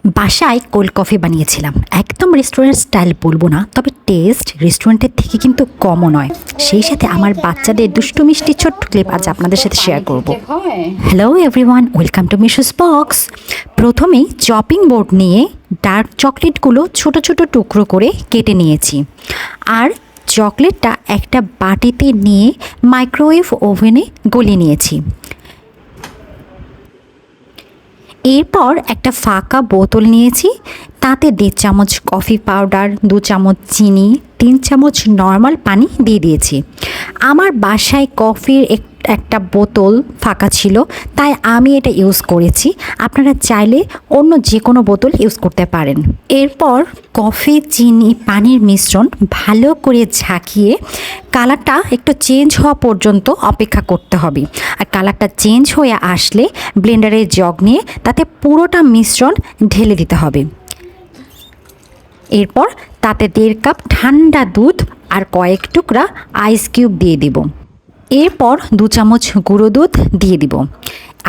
বাসায় cold coffee বানিয়েছিলাম। একদম রেস্টুরেন্ট স্টাইল বলবো না, তবে টেস্ট রেস্টুরেন্টের থেকে কিন্তু কমও নয়। সেই সাথে আমার বাচ্চাদের দুষ্টু মিষ্টি ছোট্ট ক্লিপ আজ আপনাদের সাথে শেয়ার করব। Hello everyone, welcome to মিশুস box. প্রথমেই চপিং বোর্ড নিয়ে ডার্ক চকলেটগুলো ছোট ছোট টুকরো করে কেটে নিয়েছি, আর চকলেটটা একটা বাটিতে নিয়ে মাইক্রোওয়েভ ওভেনে গলিয়ে নিয়েছি। এরপর একটা ফাঁকা বোতল নিয়েছি, তাতে 1.5 চামচ কফি পাউডার, 2 চামচ চিনি, 3 চামচ নর্মাল পানি দিয়ে দিয়েছি। আমার বাসায় কফির একটা বোতল ফাঁকা ছিল, তাই আমি এটা ইউজ করেছি। আপনারা চাইলে অন্য যে কোনো বোতল ইউজ করতে পারেন। এরপর কফি, চিনি, পানির মিশ্রণ ভালো করে ঝাঁকিয়ে কালারটা একটু চেঞ্জ হওয়া পর্যন্ত অপেক্ষা করতে হবে। আর কালারটা চেঞ্জ হয়ে আসলে ব্লেন্ডারের জগ নিয়ে তাতে পুরোটা মিশ্রণ ঢেলে দিতে হবে। এরপর তাতে 1.5 কাপ ঠান্ডা দুধ আর কয়েক টুকরা আইস কিউব দিয়ে দিব। এরপর 2 চামচ গুঁড়ো দুধ দিয়ে দিব,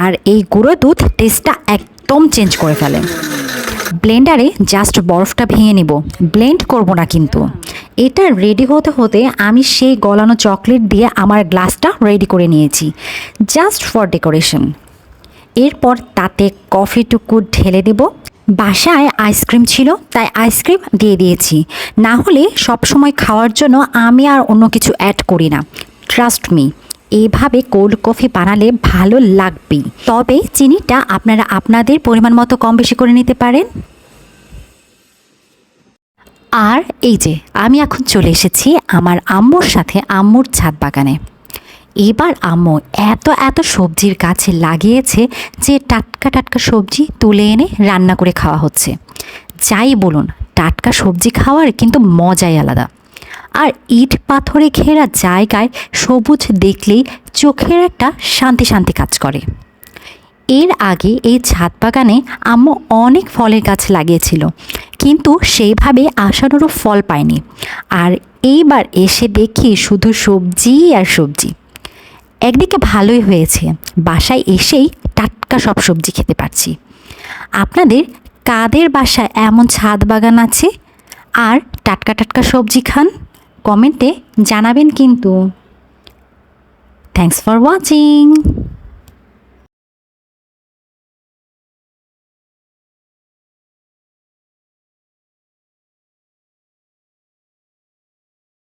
আর এই গুঁড়ো দুধ টেস্টটা একদম চেঞ্জ করে ফেলে। ব্লেন্ডারে জাস্ট বরফটা ভেঙে নেব, ব্লেন্ড করব না কিন্তু। এটা রেডি হতে হতে আমি সেই গলানো চকলেট দিয়ে আমার গ্লাসটা রেডি করে নিয়েছি, জাস্ট ফর ডেকোরেশন। এরপর তাতে কফিটুকু ঢেলে দেব। বাসায় আইসক্রিম ছিল, তাই আইসক্রিম দিয়ে দিয়েছি। না হলে সবসময় খাওয়ার জন্য আমি আর অন্য কিছু অ্যাড করি না। ট্রাস্ট মি, এইভাবে কোল্ড কফি বানালে ভালো লাগবেই। তবে চিনিটা আপনারা আপনাদের পরিমাণ মতো কম বেশি করে নিতে পারেন। আর এই যে আমি এখন চলে এসেছি আমার আম্মুর সাথে আম্মুর ছাদ বাগানে। এবার আম্মু এত এত সবজির গাছে লাগিয়েছে যে টাটকা টাটকা সবজি তুলে এনে রান্না করে খাওয়া হচ্ছে। যাই বলুন, টাটকা সবজি খাওয়ার কিন্তু মজাই আলাদা। আর ইট পাথরে ঘেরা জায়গায় সবুজ দেখলেই চোখের একটা শান্তি শান্তি কাজ করে। এর আগে এই ছাদ বাগানে আম্মু অনেক ফলের গাছ লাগিয়েছিল, কিন্তু সেইভাবে আশানুরূপ ফল পায়নি। আর এইবার এসে দেখি শুধু সবজি আর সবজি। একদিকে ভালোই হয়েছে, বাসায় এসেই টাটকা সব সবজি খেতে পারছি। আপনাদের কাদের বাসায় এমন ছাদ বাগান আছে আর টাটকা টাটকা সবজি খান? কমেন্টে জানাবেন কিন্তু। Thanks for watching.